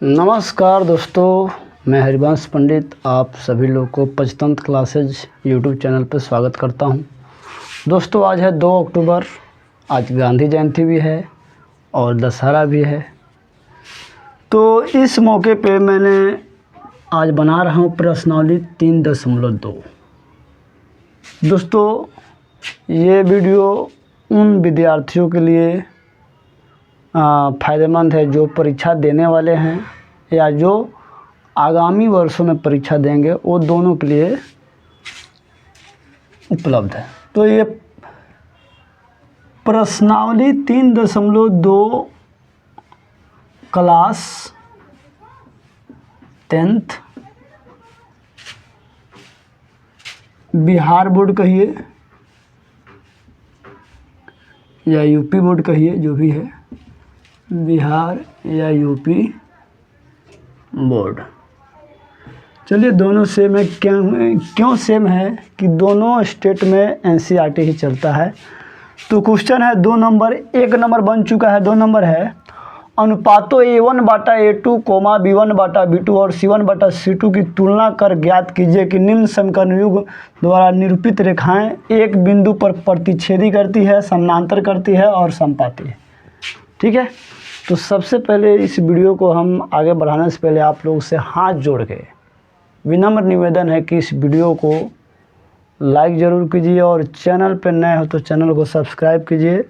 नमस्कार दोस्तों, मैं हरिवंश पंडित आप सभी लोग को पंचतंत्र क्लासेज यूट्यूब चैनल पर स्वागत करता हूं। दोस्तों आज है 2 अक्टूबर, आज गांधी जयंती भी है और दशहरा भी है। तो इस मौके पे मैंने आज बना रहा हूं प्रश्नावली 3.2। दोस्तों ये वीडियो उन विद्यार्थियों के लिए फ़ायदेमंद है जो परीक्षा देने वाले हैं या जो आगामी वर्षों में परीक्षा देंगे, वो दोनों के लिए उपलब्ध है। तो ये प्रश्नावली 3.2 क्लास 10th बिहार बोर्ड कहिए या यूपी बोर्ड कहिए, जो भी है, बिहार या यूपी बोर्ड। चलिए दोनों सेम है। क्यों सेम है कि दोनों स्टेट में एनसीईआरटी ही चलता है। तो क्वेश्चन है 2 नंबर, 1 नंबर बन चुका है, 2 नंबर है अनुपातों A1/A2, B1/B2 और C1/C2 की तुलना कर ज्ञात कीजिए कि निम्न समीकरण युग द्वारा निरूपित रेखाएं एक बिंदु पर प्रतिच्छेदी करती है, समानांतर करती है और समपाती है। ठीक है, तो सबसे पहले इस वीडियो को हम आगे बढ़ाने से पहले आप लोगों से हाथ जोड़ के विनम्र निवेदन है कि इस वीडियो को लाइक ज़रूर कीजिए और चैनल पर नए हो तो चैनल को सब्सक्राइब कीजिए।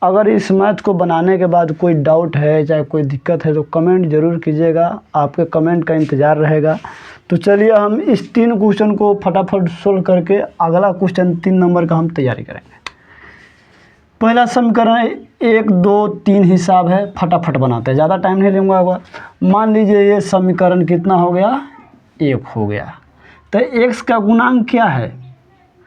अगर इस मैथ को बनाने के बाद कोई डाउट है, चाहे कोई दिक्कत है, तो कमेंट ज़रूर कीजिएगा, आपके कमेंट का इंतज़ार रहेगा। तो चलिए हम इस 3 क्वेश्चन को फटाफट सोल्व करके अगला क्वेश्चन 3 नंबर का हम तैयारी करेंगे। पहला समीकरण 1, 2, 3 हिसाब है, फटाफट बनाते हैं, ज़्यादा टाइम नहीं लूँगा। मान लीजिए ये समीकरण कितना हो गया, 1 हो गया। तो x का गुणांक क्या है,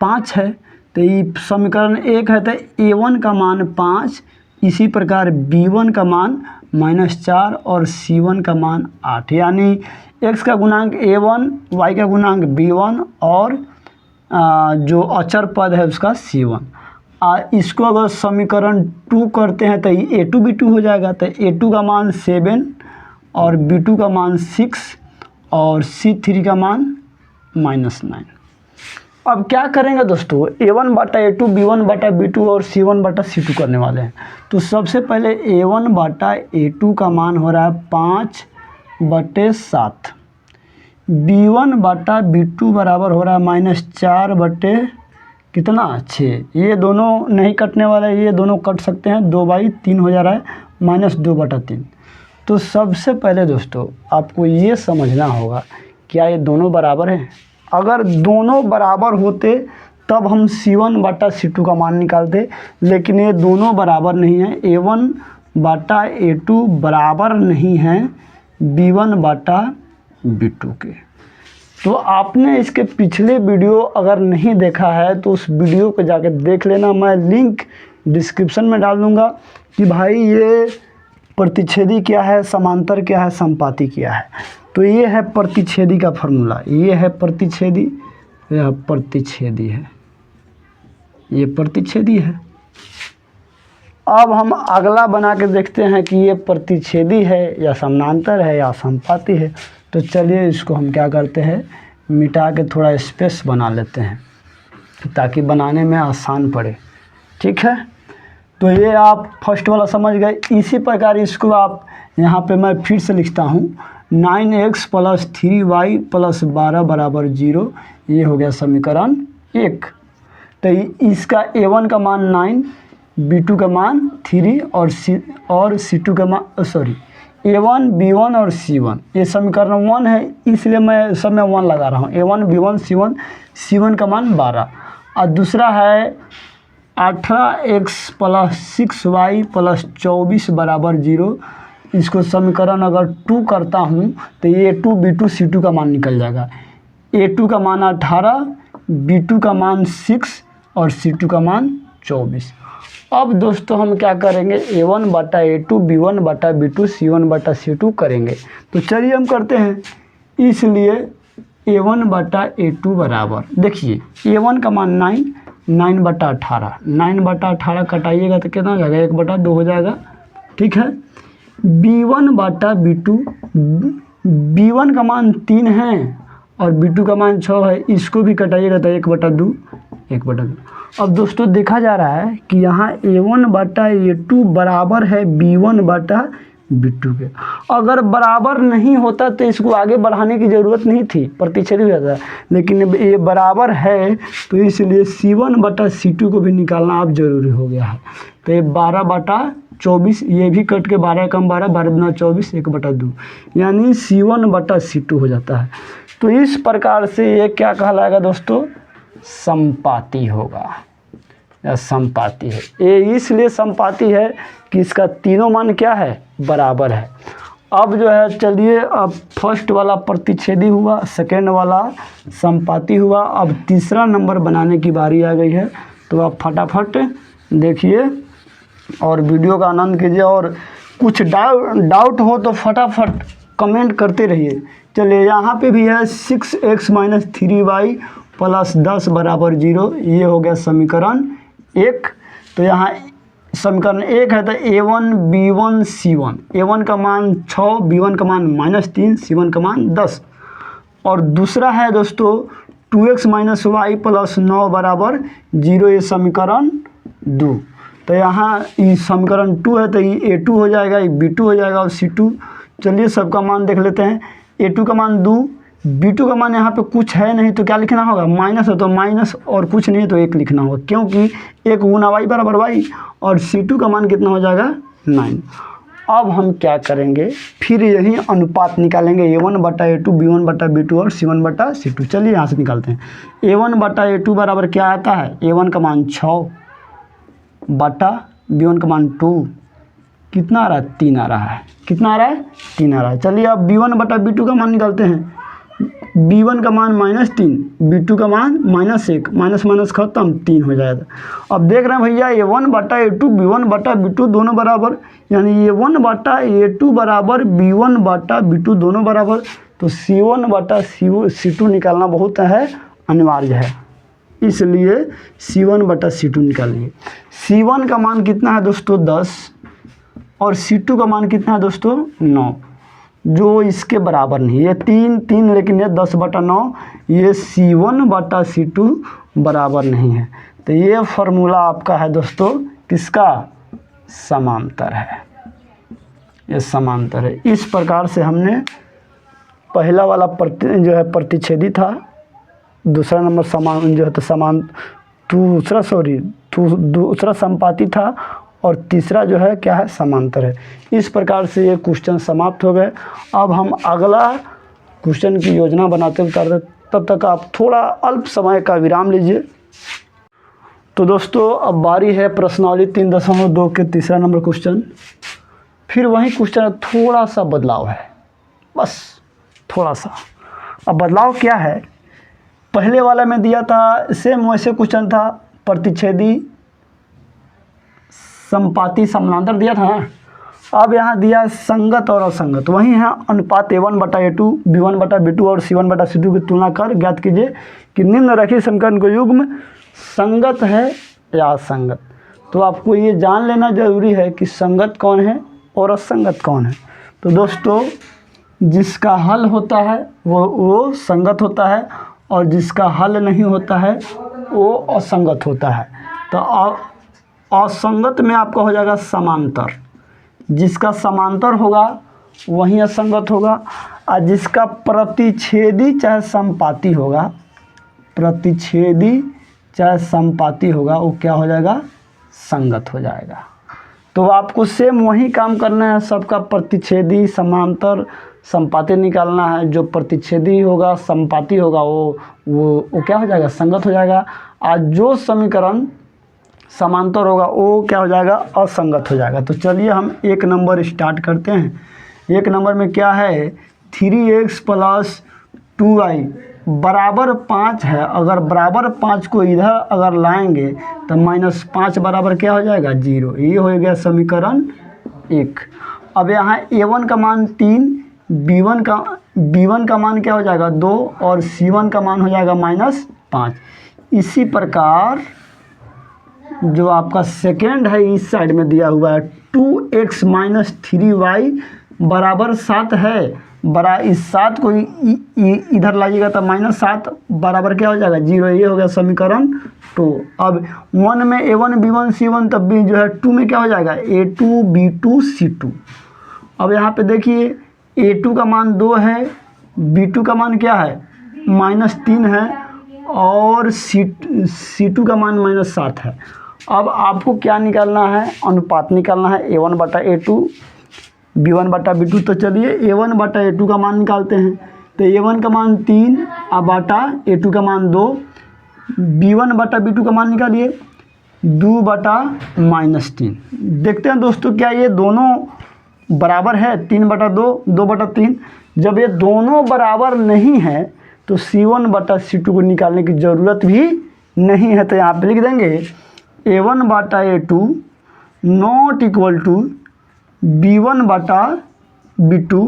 5 है। तो ये समीकरण 1 है, तो a1 का मान 5, इसी प्रकार b1 का मान -4 और c1 का मान 8, यानी x का गुणांक a1, y का गुणांक b1 और जो अचर पद है उसका c1। इसको अगर समीकरण 2 करते हैं तो ये a2 b2 हो जाएगा। तो a2 का मान 7 और b2 का मान 6 और c3 का मान -9। अब क्या करेंगे दोस्तों, a1/a2, b1/b2 और c1/c2 करने वाले हैं। तो सबसे पहले a1/a2 का मान हो रहा है 5/7, b1/b2 बराबर हो रहा है -4 कितना 6। ये दोनों नहीं कटने वाले, ये दोनों कट सकते हैं, 2/3 हो जा रहा है, -2/3। तो सबसे पहले दोस्तों आपको ये समझना होगा क्या ये दोनों बराबर हैं। अगर दोनों बराबर होते तब हम c1/c2 का मान निकालते, लेकिन ये दोनों बराबर नहीं है। a1/a2 बराबर नहीं है b1/b2 के। तो आपने इसके पिछले वीडियो अगर नहीं देखा है तो उस वीडियो को जाकर देख लेना, मैं लिंक डिस्क्रिप्शन में डाल दूंगा कि भाई ये प्रतिच्छेदी क्या है, समांतर क्या है, समपाती क्या है। तो ये है प्रतिच्छेदी का फॉर्मूला, ये है प्रतिच्छेदी, यह प्रतिच्छेदी है, ये प्रतिच्छेदी है। अब हम अगला बना के देखते हैं कि ये प्रतिच्छेदी है या समानांतर है या समपाती है। तो चलिए इसको हम क्या करते हैं, मिटा के थोड़ा स्पेस बना लेते हैं ताकि बनाने में आसान पड़े। ठीक है, तो ये आप फर्स्ट वाला समझ गए। इसी प्रकार इसको आप यहाँ पे मैं फिर से लिखता हूँ, 9x + 3y + 12 = 0। ये हो गया समीकरण 1। तो इसका a1 का मान 9, b2 का मान 3 और c2 का मान a1, b1 और c1, ये समीकरण 1 है, इसलिए मैं सब में 1 लगा रहा हूँ। a1, b1, c1, c1 का मान 12। और दूसरा है 18x + 6y + 24 = 0। इसको समीकरण अगर 2 करता हूँ तो ये a2, b2, c2 का मान निकल जाएगा। a2 का मान 18, b2 का मान 6 और c2 का मान 24। अब दोस्तों हम क्या करेंगे, a1/a2, b1/b2, c1/c2 करेंगे। तो चलिए हम करते हैं। इसलिए a1/a2 बराबर, देखिए a1 का मान 9, 9/18, 9/18 कटाइएगा तो कितना हो जाएगा, 1/2 हो जाएगा। ठीक है, b1/b2 B1 का मान 3 है और B2 का मान 6 है, इसको भी कटाइएगा तो 1/2 1/2। अब दोस्तों देखा जा रहा है कि यहाँ A1/A2 बराबर है B1/B2 के। अगर बराबर नहीं होता तो इसको आगे बढ़ाने की ज़रूरत नहीं थी, प्रतिच्छेदी हो जाता, लेकिन ये बराबर है तो इसलिए C1/C2 को भी निकालना अब जरूरी हो गया है। तो ये 12/24, ये भी कट के 12 कम 12, 12 दूना 24, 1/2, यानी C1/C2 हो जाता है। तो इस प्रकार से ये क्या कहलाएगा दोस्तों, समपाती होगा या समपाती है। ये इसलिए समपाती है कि इसका तीनों मान क्या है, बराबर है। अब जो है चलिए, अब फर्स्ट वाला प्रतिच्छेदी हुआ, सेकेंड वाला समपाती हुआ, अब तीसरा नंबर बनाने की बारी आ गई है। तो आप फटाफट देखिए और वीडियो का आनंद कीजिए, और कुछ डाउट हो तो फटाफट कमेंट करते रहिए। चलिए यहाँ पे भी है 6x - 3y + 10 = 0, ये हो गया समीकरण 1। तो यहाँ समीकरण 1 है तो A1 B1 C1, A1 का मान 6, B1 का मान -3, C1 का मान 10। और दूसरा है दोस्तों 2x - y + 9 = 0, ये समीकरण 2। तो यहाँ ये समीकरण 2 है तो ये A2 हो जाएगा, ये B2 हो जाएगा और C2। चलिए सबका मान देख लेते हैं। A2 का मान 2, B2 का मान यहाँ पे कुछ है नहीं तो क्या लिखना होगा, माइनस है तो माइनस, और कुछ नहीं है तो 1 लिखना होगा, क्योंकि 1 गुना y = y। और C2 का मान कितना हो जाएगा, 9। अब हम क्या करेंगे, फिर यही अनुपात निकालेंगे, A1/A2, B1/B2 और C1/C2। चलिए यहाँ से निकालते हैं। A1/A2 बराबर क्या आता है, A1 का मान 6 बटा B1 का मान 2, कितना आ रहा है, 3 आ रहा है। कितना आ रहा है, 3 आ रहा है। चलिए अब B1/B2 का मान निकालते हैं। B1 का मान -3, B2 का मान -1, माइनस माइनस खत्म, 3 हो जाएगा। अब देख रहे हैं भैया A1/A2 B1/B2 दोनों बराबर, यानी A1/A2 बराबर B1/B2 दोनों बराबर। तो C1/C2 निकालना बहुत है अनिवार्य है, इसलिए C1/C2 निकालिए। C1 का मान कितना है दोस्तों, 10, और C2 का मान कितना है दोस्तों, 9, जो इसके बराबर नहीं। ये 3 लेकिन ये 10/9, ये C1/C2 बराबर नहीं है। तो ये फार्मूला आपका है दोस्तों किसका, समांतर है, ये समांतर है। इस प्रकार से हमने पहला वाला प्रतिच्छेदी था, दूसरा नंबर समान जो है तो दूसरा समपाती था, और तीसरा जो है क्या है, समांतर है। इस प्रकार से ये क्वेश्चन समाप्त हो गए। अब हम अगला क्वेश्चन की योजना बनाते उतारते, तब तक आप थोड़ा अल्प समय का विराम लीजिए। तो दोस्तों अब बारी है प्रश्नावली 3.2 के तीसरा नंबर क्वेश्चन। फिर वही क्वेश्चन, थोड़ा सा बदलाव है, बस थोड़ा सा। अब बदलाव क्या है, पहले वाला में दिया था सेम वैसे क्वेश्चन था, प्रतिच्छेदी समपाती समानांतर दिया था ना। अब यहाँ दिया संगत और असंगत, वही है अनुपात A1/A2, B1/B2 और C1/C2 की तुलना कर ज्ञात कीजिए कि निम्नलिखित समीकरण को युग्म संगत है या असंगत। तो आपको ये जान लेना जरूरी है कि संगत कौन है और असंगत कौन है। तो दोस्तों जिसका हल होता है वो संगत होता है, और जिसका हल नहीं होता है वो असंगत होता है। तो असंगत में आपका हो जाएगा समांतर, जिसका समांतर होगा वही असंगत होगा, और जिसका प्रतिच्छेदी चाहे समपाती होगा, प्रतिच्छेदी चाहे समपाती होगा, वो क्या हो जाएगा, संगत हो जाएगा। तो आपको सेम वही काम करना है, सबका प्रतिच्छेदी समांतर समपाती निकालना है। जो प्रतिच्छेदी होगा समपाती होगा वो क्या हो जाएगा, संगत हो जाएगा, और जो समीकरण समांतर होगा वो क्या हो जाएगा, असंगत हो जाएगा। तो चलिए हम 1 नंबर स्टार्ट करते हैं। 1 नंबर में क्या है, 3x + 2y बराबर 5 है। अगर बराबर 5 को इधर अगर लाएंगे तो -5 बराबर क्या हो जाएगा, 0। ये हो गया समीकरण 1। अब यहाँ A1 का मान 3, B1 का मान क्या हो जाएगा, 2, और C1 का मान हो जाएगा -5। इसी प्रकार जो आपका सेकेंड है इस साइड में दिया हुआ है 2x - 3y बराबर 7 है, इस 7 को इधर लाइएगा तो -7 बराबर क्या हो जाएगा 0। ये हो गया समीकरण 2। अब 1 में A1 B1 C1 तब भी जो है 2 में क्या हो जाएगा A2 B2 C2। अब यहाँ पे देखिए A2 का मान 2 है, B2 का मान क्या है -3 है और C2 का मान -7 है। अब आपको क्या निकालना है, अनुपात निकालना है A1 बटा A2 B1 बटा B2। तो चलिए A1 बटा A2 का मान निकालते हैं। तो A1 का मान 3 और बटा A2 का मान 2। B1 बटा B2 का मान निकालिए 2 बटा -3। देखते हैं दोस्तों क्या ये दोनों बराबर है, 3 बटा 2 2 बटा 3। जब ये दोनों बराबर नहीं है तो C1 बटा C2 को निकालने की ज़रूरत भी नहीं है। तो यहाँ पे लिख देंगे A1 बटा A2 not equal to B1 बटा B2।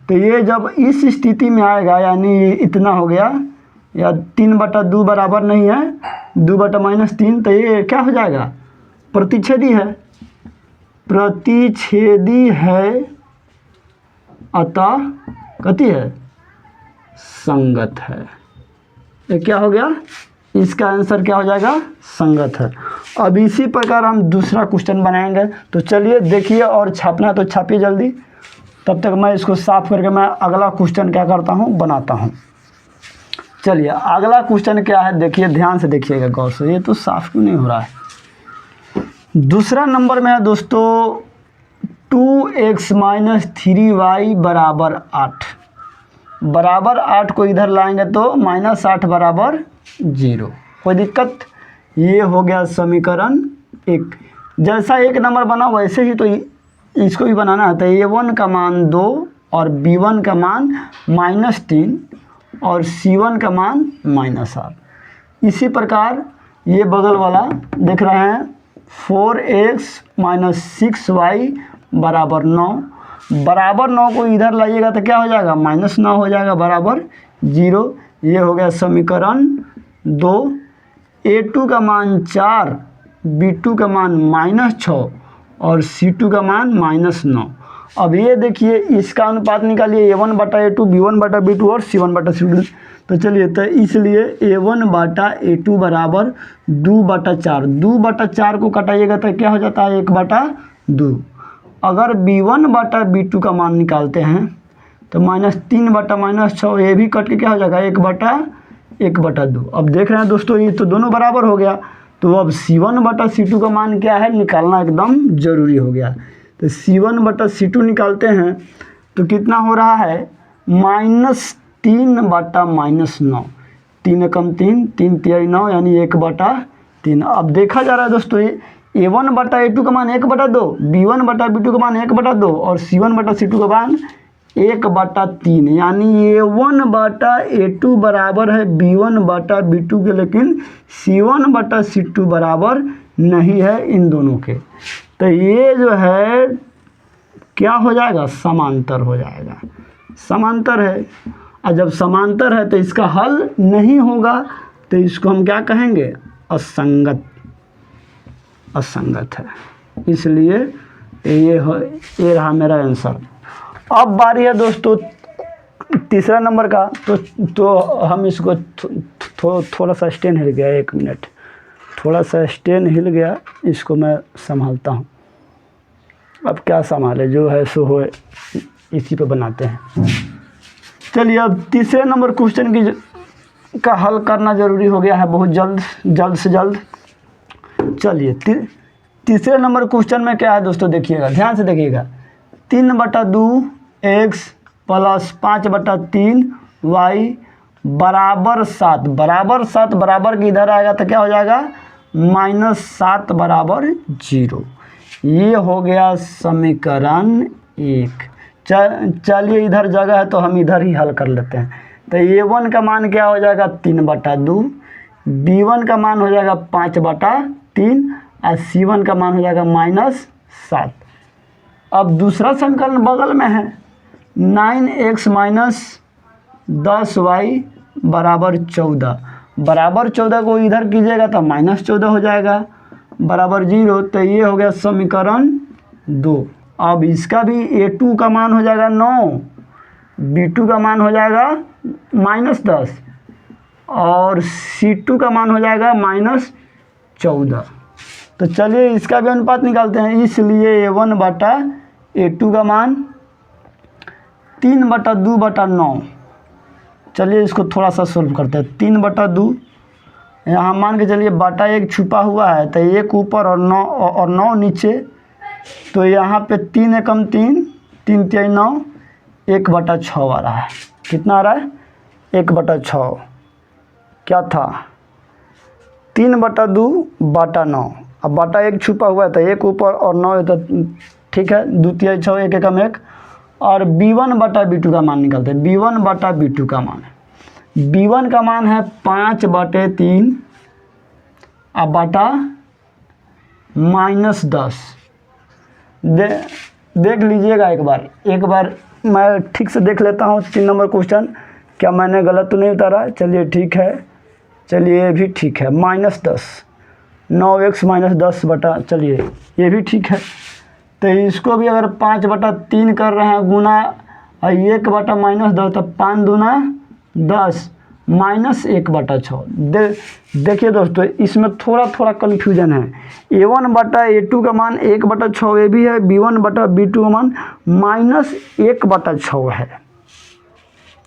तो ये जब इस स्थिति में आएगा यानी ये इतना हो गया, या 3 बटा 2 बराबर नहीं है 2 बटा -3, तो ये क्या हो जाएगा प्रतिच्छेदी है, प्रतिच्छेदी है अतः कथी है संगत है। ये क्या हो गया, इसका आंसर क्या हो जाएगा संगत है। अब इसी प्रकार हम दूसरा क्वेश्चन बनाएंगे। तो चलिए देखिए, और छापना है तो छापिए जल्दी, तब तक मैं इसको साफ करके मैं अगला क्वेश्चन क्या करता हूँ बनाता हूँ। चलिए अगला क्वेश्चन क्या है देखिए, ध्यान से देखिएगा गौर से, ये तो साफ क्यों नहीं हो रहा है। दूसरा नंबर में है दोस्तों 2x - 3y बराबर 8। बराबर 8 को इधर लाएंगे तो -8 बराबर 0। कोई दिक्कत। ये हो गया समीकरण 1। जैसा एक नंबर बना वैसे ही तो इसको भी बनाना है। तो A1 का मान 2 और B1 का मान -3 और C1 का मान -8। इसी प्रकार ये बगल वाला देख रहे हैं 4x - 6y बराबर 9। बराबर 9 को इधर लाइएगा तो क्या हो जाएगा -9 हो जाएगा बराबर 0। ये हो गया समीकरण 2। A2 का मान 4, B2 का मान -6 और C2 का मान -9। अब ये देखिए इसका अनुपात निकालिए A1 बटा A2 B1 बटा B2 और C1 बटा C2। तो चलिए, तो इसलिए A1 बटा A2 बराबर 2 बटा 4। 2 बटा 4 को कटाइएगा तो क्या हो जाता है 1 बटा 2। अगर B1 बटा B2 का मान निकालते हैं तो -3 बटा -6, ये भी कट के क्या हो जाएगा 1 बटा 2। अब देख रहे हैं दोस्तों ये तो दोनों बराबर हो गया। तो अब C1 बटा C2 का मान क्या है निकालना एकदम ज़रूरी हो गया। तो C1 बटा C2 निकालते हैं तो कितना हो रहा है -3 बटा -9। 3 एकम 3, 3 तिहाई 9 यानी 1 बटा 3। अब देखा जा रहा है दोस्तों ये A1 बटा A2 का मान 1 बटा 2, B1 बटा B2 का मान 1 बटा 2 और C1 बटा C2 का मान 1 बटा 3। यानी A1 बटा A2 बराबर है B1 बटा B2 के, लेकिन C1 बटा C2 बराबर नहीं है इन दोनों के। तो ये जो है क्या हो जाएगा समांतर हो जाएगा, समांतर है। और जब समांतर है तो इसका हल नहीं होगा, तो इसको हम क्या कहेंगे असंगत, असंगत है। इसलिए ये रहा मेरा आंसर। अब बारी है दोस्तों तीसरा नंबर का। तो हम इसको थोड़ा सा स्टैंड हिल गया, 1 मिनट, थोड़ा सा स्टैंड हिल गया, इसको मैं संभालता हूँ। अब क्या संभाले, जो है सो हो, इसी पे बनाते हैं। चलिए अब तीसरे नंबर क्वेश्चन का हल करना ज़रूरी हो गया है, बहुत जल्द से जल्द। चलिए तीसरे नंबर क्वेश्चन में क्या है दोस्तों देखिएगा, ध्यान से देखिएगा। 3 बटा 2 x प्लस 5 बटा 3 y बराबर 7। बराबर 7 बराबर के इधर आएगा तो क्या हो जाएगा -7 बराबर 0। ये हो गया समीकरण 1। चलिए इधर जगह है तो हम इधर ही हल कर लेते हैं। तो A1 का मान क्या हो जाएगा 3 बटा 2, B1 का मान हो जाएगा 5 बटा 3 और C1 का मान हो जाएगा -7। अब दूसरा समीकरण बगल में है 9x - 10y बराबर 14। बराबर 14 को इधर कीजिएगा तो -14 हो जाएगा बराबर 0। तो ये हो गया समीकरण 2। अब इसका भी A2 का मान हो जाएगा 9, B2 का मान हो जाएगा -10 और C2 का मान हो जाएगा -14। तो चलिए इसका भी अनुपात निकालते हैं। इसलिए A1/A2 का मान 3/2/9। चलिए इसको थोड़ा सा सोल्व करते हैं। 3/2 यहाँ मान के चलिए बटा 1 छुपा हुआ है, तो 1 ऊपर और 9 नीचे, तो यहाँ पे 3 एकम 3, 3 तिहाई 9, 1/6 आ रहा है। कितना आ रहा है? 1/6। क्या था? 3/2/9। अब बटा 1 छुपा हुआ है तो 1 ऊपर और 9 है, तो ठीक है, 2 तिहाई 6, 1 एकम 1। और B1/B2 का मान निकलते हैं। B1/B2 का मान, B1 का मान है 5/3 अब बटा -10। देख लीजिएगा एक बार मैं ठीक से देख लेता हूँ 3 नंबर क्वेश्चन, क्या मैंने गलत तो नहीं उतारा। चलिए ठीक है, चलिए ये भी ठीक है, -10, 9x -10 बटा, चलिए ये भी ठीक है। तो इसको भी अगर 5/3 कर रहे हैं गुना 1/-10, तो 5 दूना 10 -1/6। देखिए दोस्तों, इसमें थोड़ा कन्फ्यूजन है। A1/A2 का मान 1/6 ये भी है, B1/B2 का मान -1/6 है।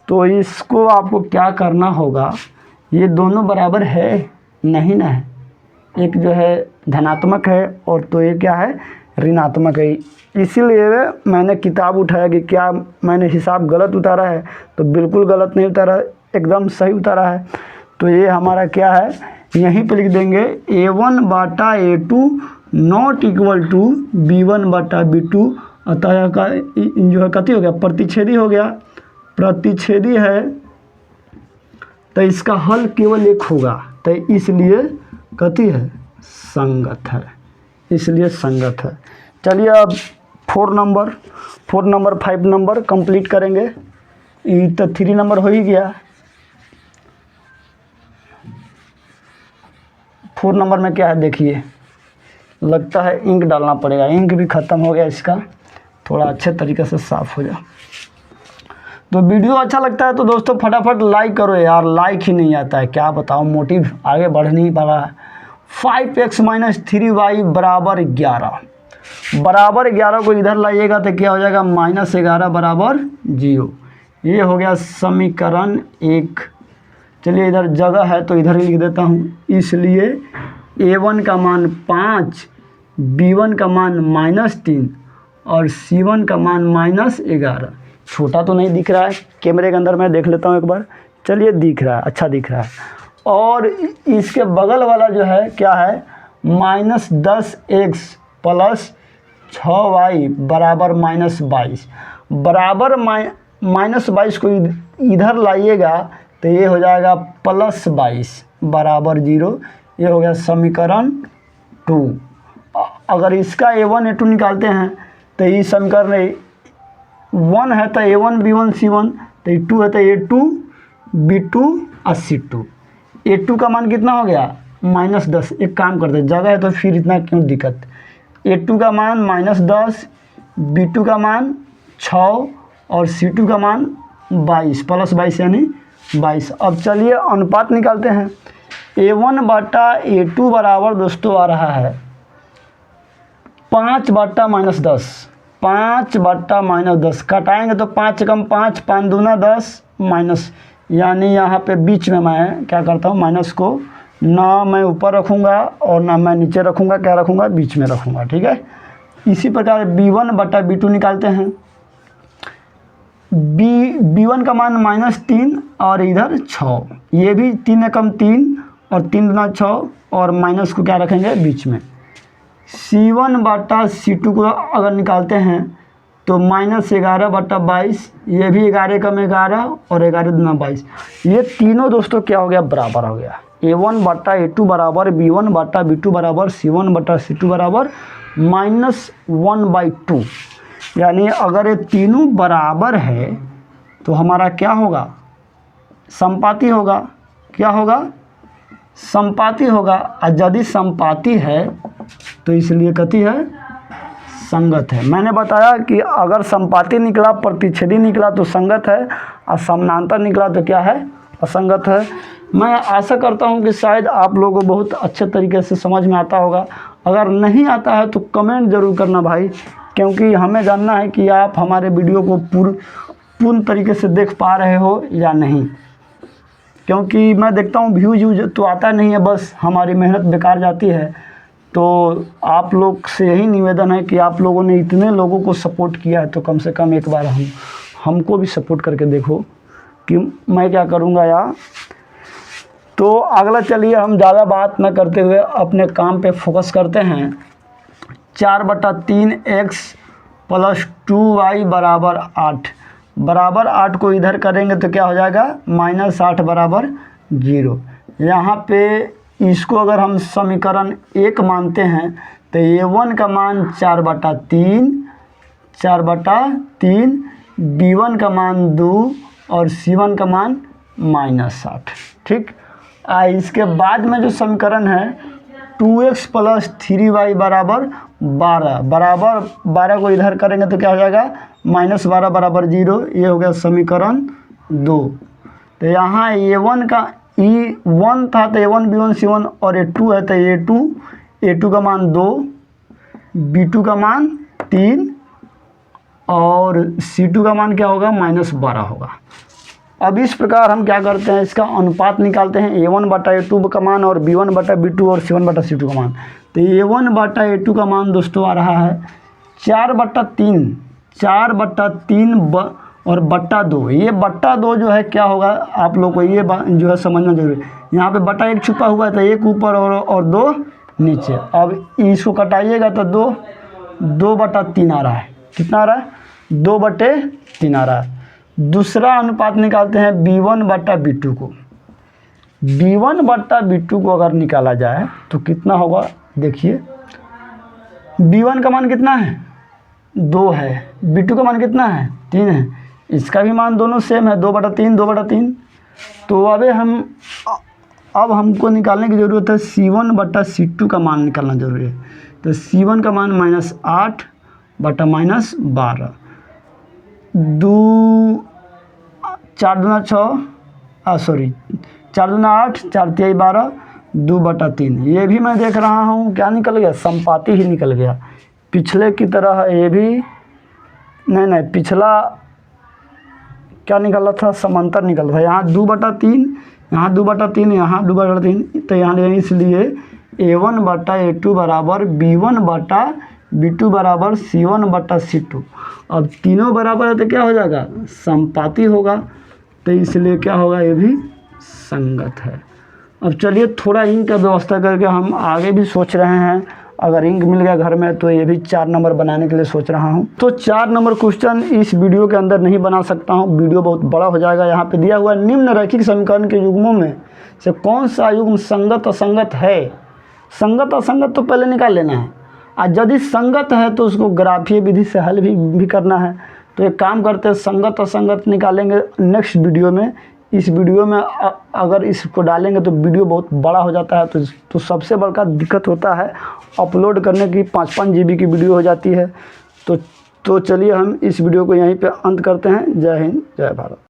तो इसको आपको क्या करना होगा, ये दोनों बराबर है नहीं ना है, एक जो है धनात्मक है और तो ये क्या है, ऋणात्मक है। इसीलिए मैंने किताब उठाया कि क्या मैंने हिसाब गलत उतारा है, तो बिल्कुल गलत नहीं उतारा, एकदम सही उतारा है। तो ये हमारा क्या है, यहीं पे लिख देंगे A1/A2 not equal to B1/B2। अतः का जो है कति हो गया, प्रतिच्छेदी हो गया, प्रतिच्छेदी है, तो इसका हल केवल एक होगा, तो इसलिए कति है, संगत है, इसलिए संगत है। चलिए अब 4 नंबर 5 नंबर कंप्लीट करेंगे। ये तो 3 नंबर हो ही गया। 4 नंबर में क्या है देखिए, लगता है इंक डालना पड़ेगा, इंक भी ख़त्म हो गया इसका, थोड़ा अच्छे तरीके से साफ़ हो जाए। तो वीडियो अच्छा लगता है तो दोस्तों फटाफट लाइक करो यार, लाइक ही नहीं आता है, क्या बताऊँ, मोटिव आगे बढ़ नहीं पा रहा है। 5x - 3y बराबर 11, बराबर 11 को इधर लाइएगा तो क्या हो जाएगा, -11 बराबर 0। ये हो गया समीकरण 1। चलिए इधर जगह है तो इधर ही लिख देता हूँ। इसलिए A1 का मान 5, B1 का मान -3 और C1 का मान -11। छोटा तो नहीं दिख रहा है, कैमरे के अंदर मैं देख लेता हूँ एक बार। चलिए दिख रहा है, अच्छा दिख रहा है। और इसके बगल वाला जो है क्या है, -10x + 6y बराबर -22, बराबर -22 को इधर लाइएगा तो ये हो जाएगा +22 बराबर 0। ये हो गया समीकरण 2। अगर इसका A1 A2 निकालते हैं तो ये समीकरण 1 है तो A1 B1 C1, तो 2 है तो A2 B2 और C2। A2 का मान कितना हो गया, -10। एक काम करते हैं, जगह है तो फिर इतना क्यों दिक्कत। A2 का मान -10, B2 का मान 6 और C2 का मान 22, +22 यानी 22। अब चलिए अनुपात निकालते हैं। A1/A2 बराबर दोस्तों आ रहा है 5/-10, 5/-10 कटाएंगे तो 5 कम 5, 5 दूना 10 माइनस, यानी यहाँ पे बीच में मैं क्या करता हूँ, माइनस को ना मैं ऊपर रखूँगा और ना मैं नीचे रखूँगा, क्या रखूँगा, बीच में रखूँगा, ठीक है। इसी प्रकार B1/B2 निकालते हैं। B1 का मान -3 और इधर 6, ये भी 3 एकम 3 और 3 दूना 6 और माइनस को क्या रखेंगे बीच में। C1/C2 को अगर निकालते हैं तो -11/22, ये भी 11 एकम 11 और 11 दूना 22। ये तीनों दोस्तों क्या हो गया, बराबर हो गया। A1/A2 बराबर B1/B2 बराबर C1/C2 बराबर -1/2। यानी अगर ये तीनों बराबर है तो हमारा क्या होगा, समपाती होगा। क्या होगा, समपाती होगा। और यदि समपाती है तो इसलिए कथी है, संगत है। मैंने बताया कि अगर संपाती निकला, प्रतिच्छेदी निकला तो संगत है, और समानांतर निकला तो क्या है, असंगत है। मैं आशा करता हूं कि शायद आप लोगों को बहुत अच्छे तरीके से समझ में आता होगा। अगर नहीं आता है तो कमेंट ज़रूर करना भाई, क्योंकि हमें जानना है कि आप हमारे वीडियो को पूर्ण तरीके से देख पा रहे हो या नहीं। क्योंकि मैं देखता हूँ व्यूज तो आता नहीं है, बस हमारी मेहनत बेकार जाती है। तो आप लोग से यही निवेदन है कि आप लोगों ने इतने लोगों को सपोर्ट किया है तो कम से कम एक बार हमको भी सपोर्ट करके देखो कि मैं क्या करूँगा यार। तो अगला चलिए हम ज़्यादा बात न करते हुए अपने काम पे फोकस करते हैं। 4/3x + 2y = 8 बराबर 8 को इधर करेंगे तो क्या हो जाएगा, -8 = 0। यहाँ पे इसको अगर हम समीकरण 1 मानते हैं तो a1 का मान 4/3, b1 का मान 2 और c1 का मान -8। ठीक, इसके बाद में जो समीकरण है 2x + 3y = 12 बराबर 12 को इधर करेंगे तो क्या हो जाएगा, -12 = 0। ये हो गया समीकरण 2। तो यहाँ a1 का e1 था तो a1 b1 c1 और a2 है तो a2 का मान 2, b2 का मान 3 और c2 का मान क्या होगा, -12 होगा। अब इस प्रकार हम क्या करते हैं, इसका अनुपात निकालते हैं, a1/a2 का मान और b1/b2 और c1/c2 का मान। तो a1/a2 का मान दोस्तों आ रहा है 4/3 और /2। ये /2 जो है क्या होगा, आप लोग को ये जो है समझना जरूरी है। यहाँ पे /1 छुपा हुआ है तो 1 ऊपर और 2 नीचे। अब इसको कटाइएगा तो 2/3 आ रहा है। कितना आ रहा है, 2/3 आ रहा है। दूसरा अनुपात निकालते हैं b1/b2 को। b1/b2 को अगर निकाला जाए तो कितना होगा, देखिए b1 का मान कितना है, 2 है, b2 का मान कितना है, 3 है। इसका भी मान दोनों सेम है, 2/3। तो अब हमको निकालने की ज़रूरत है c1/c2 का मान निकालना ज़रूरी है। तो c1 का मान -8 बटा -12, 4 दूना 6, 4 दूना 8, 4 तिहाई 12, 2/3। ये भी मैं देख रहा हूँ क्या निकल गया, संपाती ही निकल गया। पिछले की तरह ये भी नहीं, पिछला क्या निकला था, समांतर निकल था। यहाँ 2/3, यहाँ 2/3, यहाँ 2/3। तो यहाँ इसलिए a1/a2 बराबर b1/b2 बराबर c1/c2। अब तीनों बराबर है तो क्या हो जाएगा, संपाती होगा। तो इसलिए क्या होगा, ये भी संगत है। अब चलिए थोड़ा इंक का व्यवस्था करके हम आगे भी सोच रहे हैं। अगर इंक मिल गया घर में तो ये भी 4 नंबर बनाने के लिए सोच रहा हूँ। तो 4 नंबर क्वेश्चन इस वीडियो के अंदर नहीं बना सकता हूँ, वीडियो बहुत बड़ा हो जाएगा। यहाँ पे दिया हुआ निम्न रैखिक समीकरण के युग्मों में से कौन सा युग्म संगत असंगत है। संगत असंगत तो पहले निकाल लेना है, और यदि संगत है तो उसको ग्राफीय विधि से हल भी करना है। तो एक काम करते हैं, संगत असंगत निकालेंगे नेक्स्ट वीडियो में। इस वीडियो में अगर इसको डालेंगे तो वीडियो बहुत बड़ा हो जाता है। तो सबसे बड़ा दिक्कत होता है अपलोड करने की, 5-5 GB की वीडियो हो जाती है। तो चलिए हम इस वीडियो को यहीं पे अंत करते हैं। जय हिंद, जय भारत।